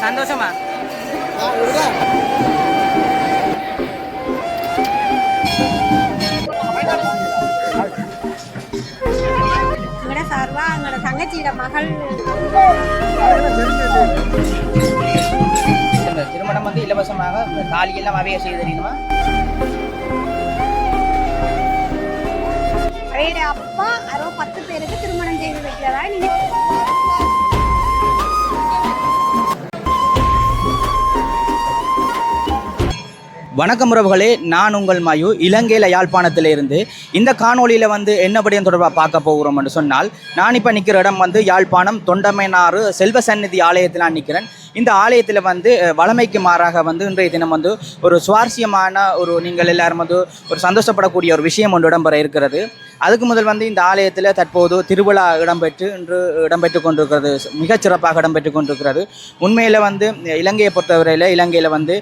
சந்தோஷமா? எங்கட சார்பா எங்களோட தங்கச்சியோட மகள் திருமணம் வந்து இலவசமாக தாலியெல்லாம் அவைய செய்து தெரியுமா? அவையோட அப்பா 10 பேருக்கு திருமணம் செய்து வைக்கிறதா நீங்க வணக்கம் உறவுகளே, நான் உங்கள் மாயு இலங்கையில் யாழ்ப்பாணத்தில் இருந்து இந்த காணொலியில் வந்து என்ன படியும் தொடர்பாக பார்க்க போகிறோம் என்று சொன்னால், நான் இப்போ நிற்கிற இடம் வந்து யாழ்ப்பாணம் தொண்டமைனாறு செல்வ சந்நிதி ஆலயத்தில் நான் நிற்கிறேன். இந்த ஆலயத்தில் வந்து வளமைக்கு மாறாக வந்து இன்றைய தினம் வந்து ஒரு சுவாரஸ்யமான நீங்கள் எல்லாரும் வந்து ஒரு சந்தோஷப்படக்கூடிய ஒரு விஷயம் ஒன்று இடம்பெற இருக்கிறது. அதுக்கு முதல் வந்து இந்த ஆலயத்தில் தற்போது திருவிழா இடம்பெற்று கொண்டிருக்கிறது, மிகச்சிறப்பாக இடம்பெற்று கொண்டிருக்கிறது. உண்மையில் வந்து இலங்கையை பொறுத்தவரையில் இலங்கையில் வந்து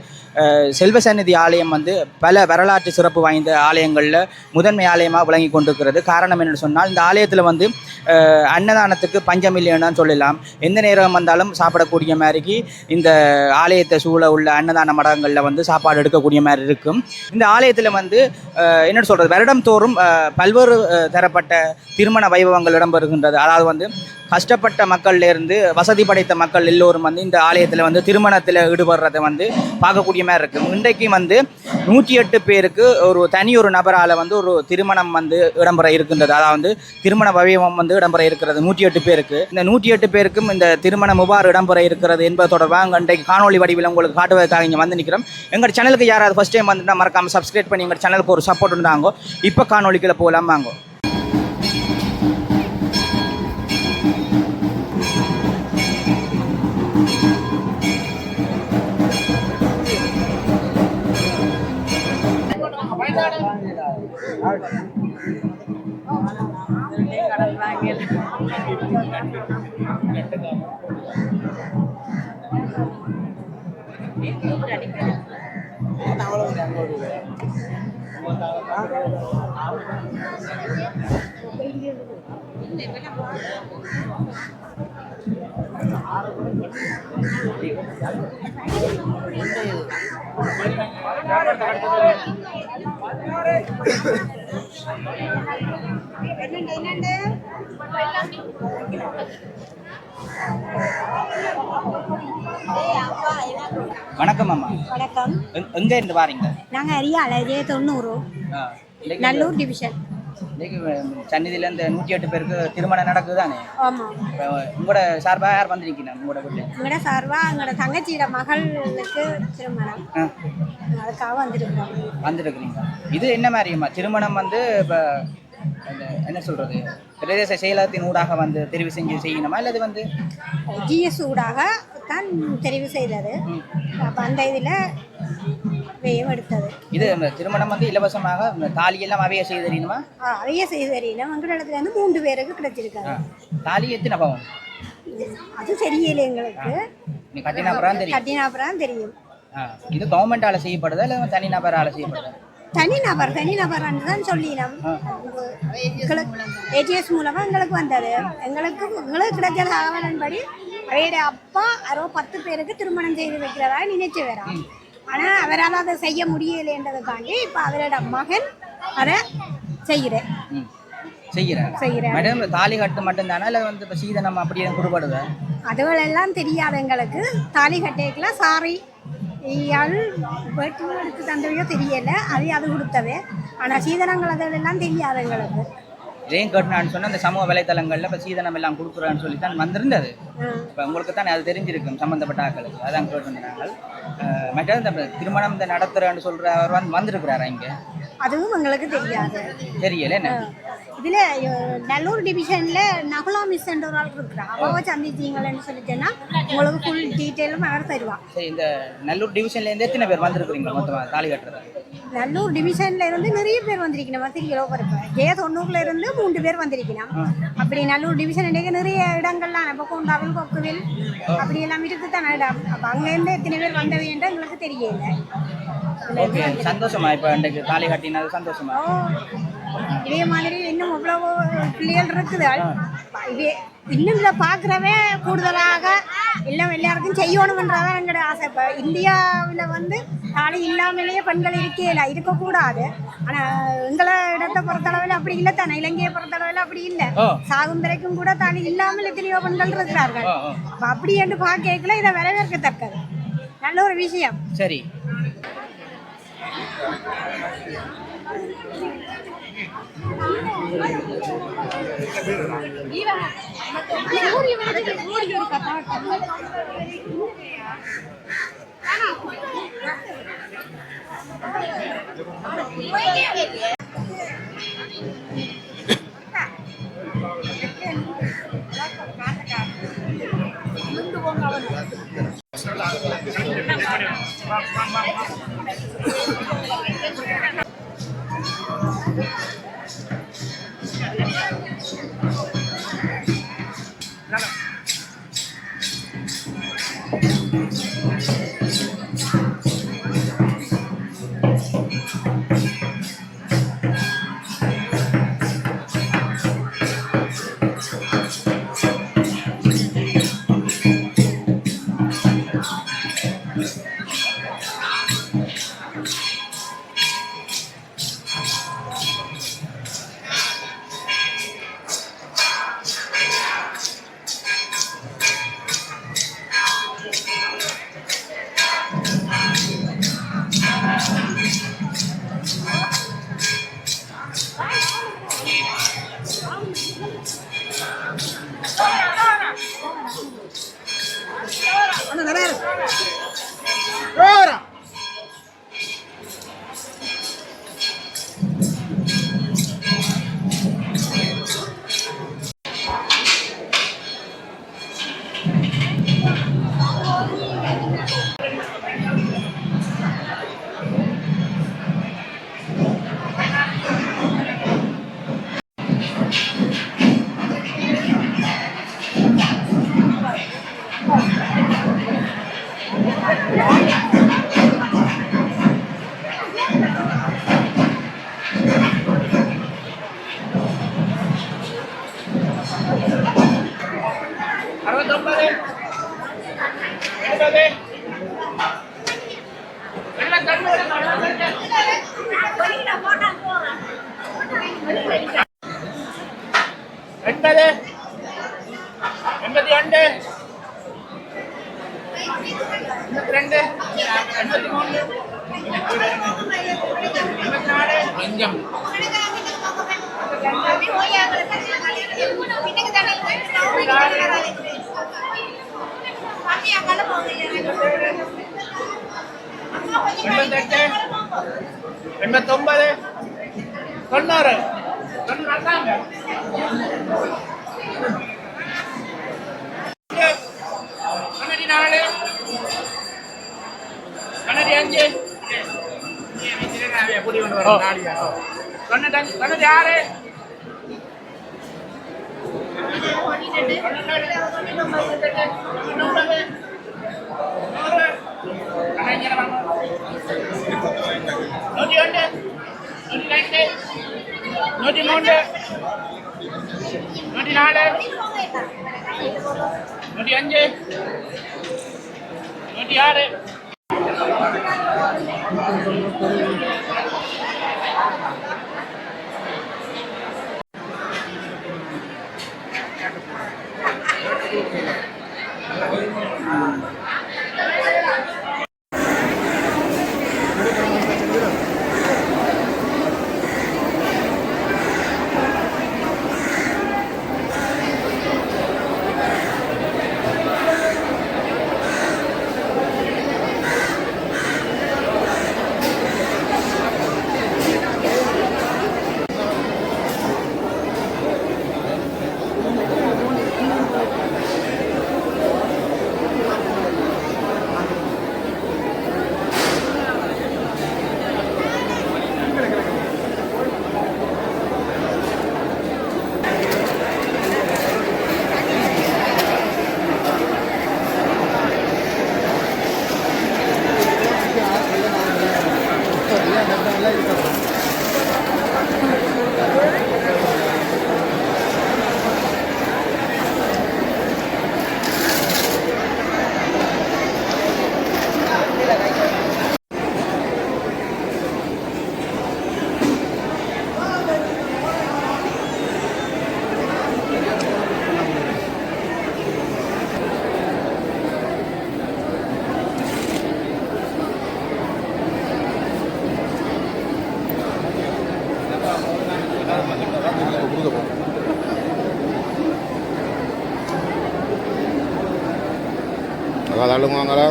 செல்வ சந்நிதி ஆலயம் வந்து பல வரலாற்று சிறப்பு வாய்ந்த ஆலயங்களில் முதன்மை ஆலயமாக விளங்கி கொண்டிருக்கிறது. காரணம் என்னென்னு சொன்னால், இந்த ஆலயத்தில் வந்து அன்னதானத்துக்கு பஞ்சம் இல்லைன்னு சொல்லலாம். எந்த நேரம் வந்தாலும் சாப்பிடக்கூடிய மாதிரிக்கு இந்த ஆலயத்தை சூழ உள்ள அன்னதான மடங்களில் வந்து சாப்பாடு எடுக்கக்கூடிய மாதிரி இருக்கும். இந்த ஆலயத்தில் வந்து என்ன சொல்கிறது, வருடம் தோறும் பல்வேறு தரப்பட்ட திருமண வைபவங்கள் இடம்பெறுகின்றது. அதாவது வந்து கஷ்டப்பட்ட மக்கள்லேருந்து வசதி படைத்த மக்கள் எல்லோரும் வந்து இந்த ஆலயத்தில் வந்து திருமணத்தில் ஈடுபடுறதை வந்து பார்க்கக்கூடிய மாதிரி இருக்குது. இன்றைக்கு வந்து 108 பேருக்கு ஒரு நபரால் வந்து ஒரு திருமணம் வந்து இடம்பெற இருக்கின்றது. அதாவது திருமண வைபவம் வந்து இடம்பெற இருக்கிறது 108 பேருக்கு. இந்த 108 பேருக்கும் இந்த திருமணம் எவ்வாறு இடம்பெற இருக்கிறது என்பது தொடர்பாக இன்றைக்கு காணொலி வடிவில் உங்களுக்கு காட்டுவதற்காக இங்கே வந்து நிற்கிறோம். எங்கள் சேனலுக்கு யாராவது ஃபஸ்ட் டைம் வந்துட்டு மறக்காமல் சப்ஸ்கிரைப் பண்ணி எங்கள் சேனலுக்கு ஒரு சப்போர்ட் இருந்தாங்க. இப்போ காணொலிக்குள்ள போகலாம் வாங்க. வணக்கம் அம்மா. வணக்கம். எங்க இருந்து வாரீங்க? நாங்க அரியால 90 நல்லூர் டிவிஷன். சன்னிதியில இந்த 108 பேருக்கு திருமணம் நடக்குது தானே? ஆமா. உங்களோட சார்பா யார் வந்திருக்கீங்க? உங்களோட வீட்டுல எங்கட சார்பா எங்களோட தங்கச்சியோட மகளுக்கு திருமணம், அதுக்காக வந்துருக்கிறீங்க. இது என்ன மாதிரிமா திருமணம் வந்து இப்போ என்ன சொல்றது, பிரதேச செயலகத்தின் ஊடாக வந்து தெரிவு செஞ்சு செய்யணுமா அல்லது வந்து ஜிஎஸ் ஊடாக தான் தெரிவு செய்தது. அப்போ அந்த இதில் எடுத்தது. இது திருமணம் வந்து இலவசமாக தாலியெல்லாம் அவைய செய்து தெரியணுமா? அவைய செய்து தெரியணும். எங்கள் இடத்துல வந்து 3 பேருக்கு கிடைச்சிருக்காங்க. தாலி எத்தனை பவன்? அது தெரியல எங்களுக்கு. கட்டினாபுரம் தெரியும். இது கவர்மெண்டால செய்யப்படுதா இல்லை தனிநபரால செய்யப்படுதா? தனிநபர் தான் சொல்லினோம். ஏஜிஎஸ் மூலமாக எங்களுக்கு வந்தது. எங்களுக்கு கிடைச்ச தகவலின்படி அவையோட அப்பா 10 பேருக்கு திருமணம் செய்து வைக்கிறதா நினைச்சு வரான். ஆனால் அவரால் அதை செய்ய முடியலைன்றதுக்காண்டி இப்போ அவரோட மகன் அதை செய்கிறேன். மேடம், தாலி கட்டு மட்டும் தானே இல்லை வந்து இப்போ சீதனம் அப்படியே கொடுப்படுது? அதுகளெல்லாம் தெரியாது எங்களுக்கு. தாலி கட்டேக்கெல்லாம் சாரி இயாள் வெட்டு எடுத்து தந்தவையோ தெரியலை, அது கொடுத்தவே. ஆனால் சீதனங்கள் அதெல்லாம் தெரியாது எங்களுக்கு. இதையும் கட்டினான்னு சொன்னால் அந்த சமூக வலைத்தளங்களில் இப்போ சீதனம் எல்லாம் கொடுக்குறான்னு சொல்லி தான் வந்திருந்தது. இப்போ உங்களுக்கு தானே அது தெரிஞ்சிருக்கும் சம்மந்தப்பட்ட ஆக்களுக்கு, அதான் கேட்டுருந்தாங்க. மற்ற இந்த திருமணம் இந்த நடத்துகிறேன்னு சொல்கிற அவர் வந்துருக்கிறாரா இங்கே? அதுவும் எங்களுக்கு தெரியாது. தெரியல என்ன? இதில் நல்லூர் டிவிஷனில் நகுலா மிஸ் என்ற ஒரு ஆள் இருக்கிறா. அவாவை சந்திச்சிங்கன்னு சொல்லிட்டேன்னா உங்களுக்கு ஃபுல் டீட்டெயிலும் அவர் தருவான். சரி, இந்த நல்லூர் டிவிஷன்லேருந்து எத்தனை பேர் வந்திருக்கிறீங்க மொத்தமாக தாலி கட்டுறது? நல்லூர் டிவிஷன்ல இருந்து நிறைய பேர் வந்திருக்கணும். 10 கிலோ பருப்பேன். J90 இருந்து 3 பேர் வந்திருக்கணும். அப்படி நல்லூர் டிவிஷன் நிறைய இடங்கள்லாம் இப்போ கோண்டாவில் கொக்குவில் அப்படி எல்லாம் இருக்குதான இடம். அப்போ அங்கேருந்து எத்தனை பேர் வந்தவை என்று எங்களுக்கு தெரியல. சந்தோஷமா? இப்போ இன்றைக்கு தாலி கட்டினது சந்தோஷமா? இதே மாதிரி இன்னும் அவ்வளோ பிள்ளைகள் இருக்குது. இன்னும் இதை பார்க்குறவே கூடுதலாக எல்லாம் எல்லாருக்கும் செய்யணும்ன்றதான் எங்களோட ஆசை. இப்போ இந்தியாவில் வந்து தாலி இல்லாமலேயே பெண்கள் இருக்கக்கூடாது. ஆனால் எங்களை இடத்தை பொறுத்தளவில் அப்படி இல்லை தானே, இலங்கையை பொறுத்தளவில் அப்படி இல்லை. சாகும் வரைக்கும் கூட தாலி இல்லாமல் எத்தனையோ பெண்கள் இருக்கிறார்கள். அப்படி என்று பார்க்கல இதை வரவேற்கத்தக்கது, நல்ல ஒரு விஷயம். சரி, தள்ளுவாங்களா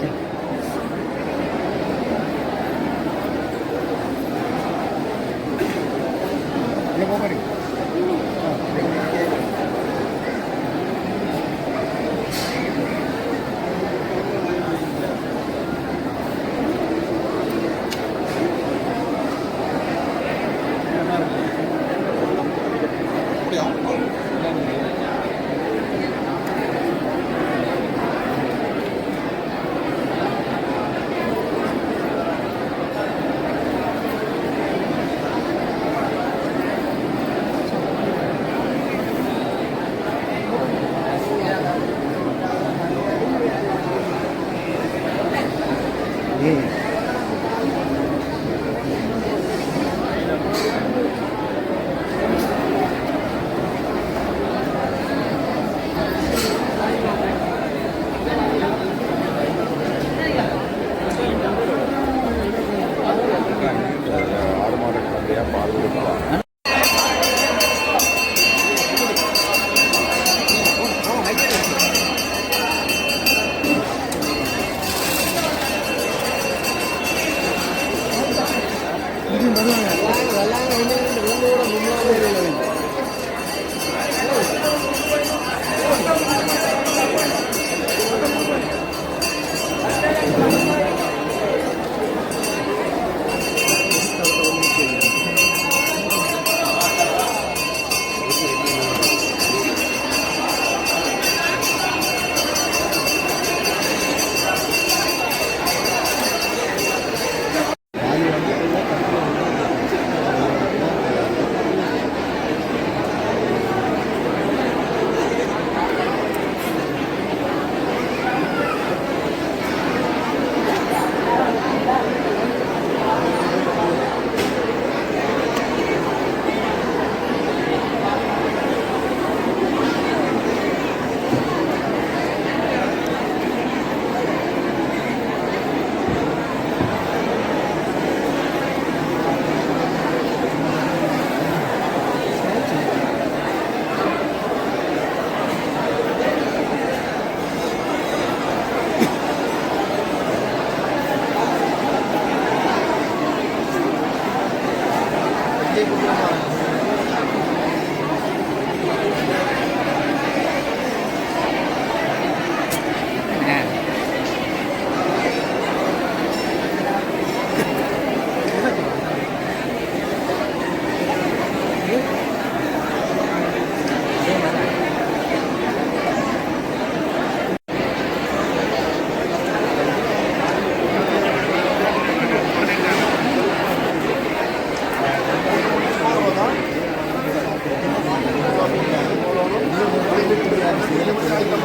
ஆடு மாடு கண்டியாக பால் கொடுக்கலாம்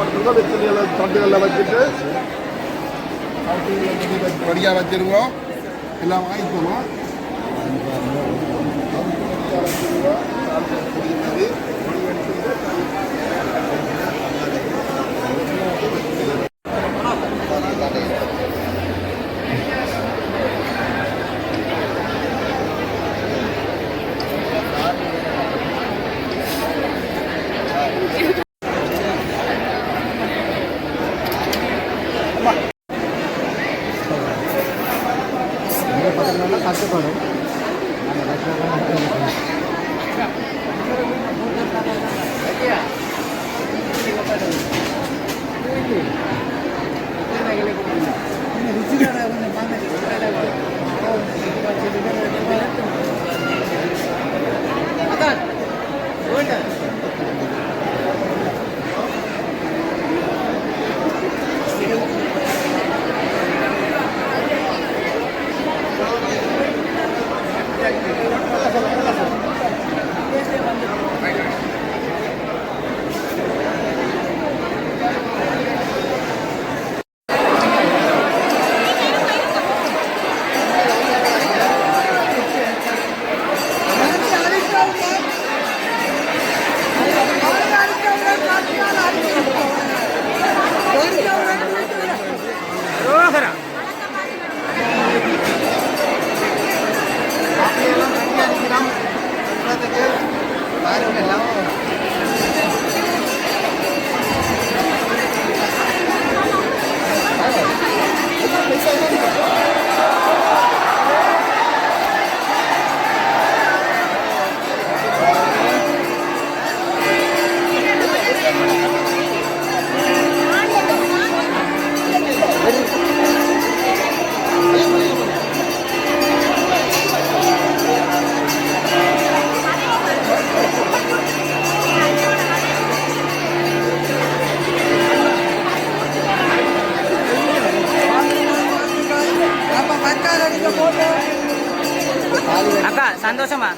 தட்டுகளில் வச்சுட்டு வடியாக வச்சிருக்கோம் எல்லாம் வாங்கிக்கணும் கஷ்டப்படும் சந்தோஷமா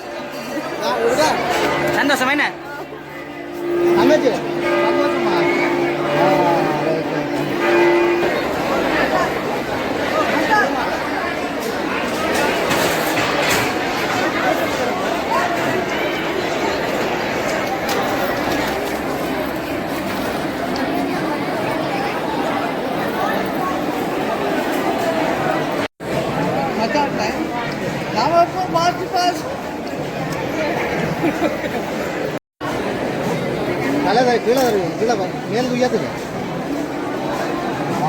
சந்தோஷமா என்ன தங்கச்சி சந்தோஷமா தலை கீழே வருவீங்க கீழே மேலுக்கு உயர்த்துங்க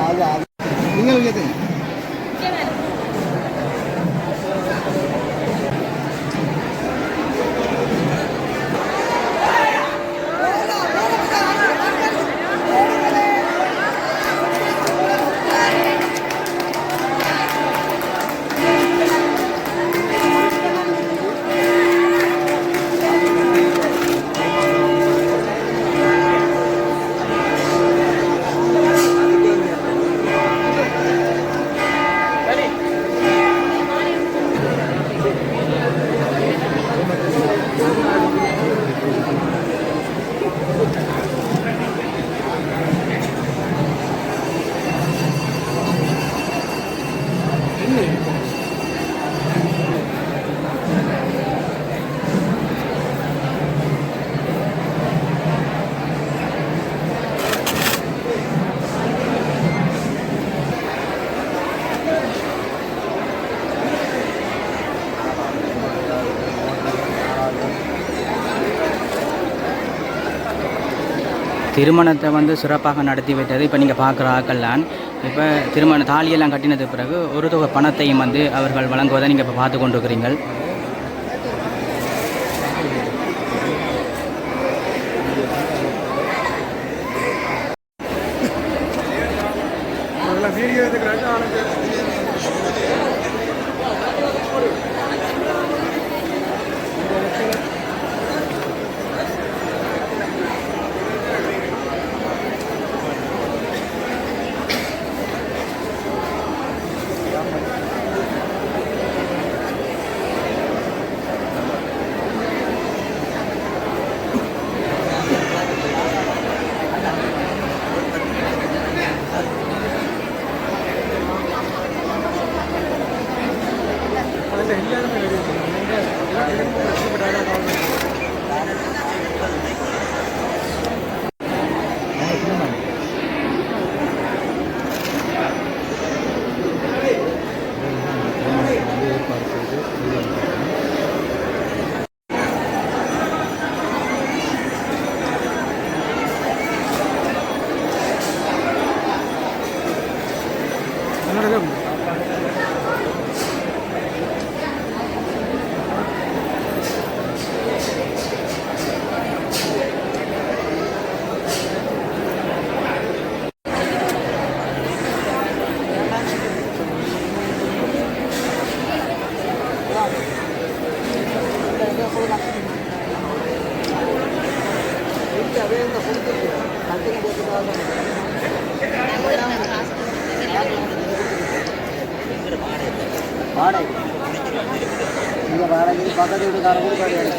அது நீங்கள் உயர்த்துங்க திருமணத்தை வந்து சிறப்பாக நடத்தி விட்டது இப்போ நீங்கள் பார்க்குற ஆக்கள்லாம் இப்போ திருமண தாலியெல்லாம் கட்டினது பிறகு ஒரு தொகை பணத்தையும் வந்து அவர்கள் வழங்குவதை நீங்கள் இப்போ பார்த்து கொண்டு இருக்கிறீங்கள். வாடகை இங்கே வாடகை பக்கத்து வீட்டுக்காரங்க கூட கிடையாது.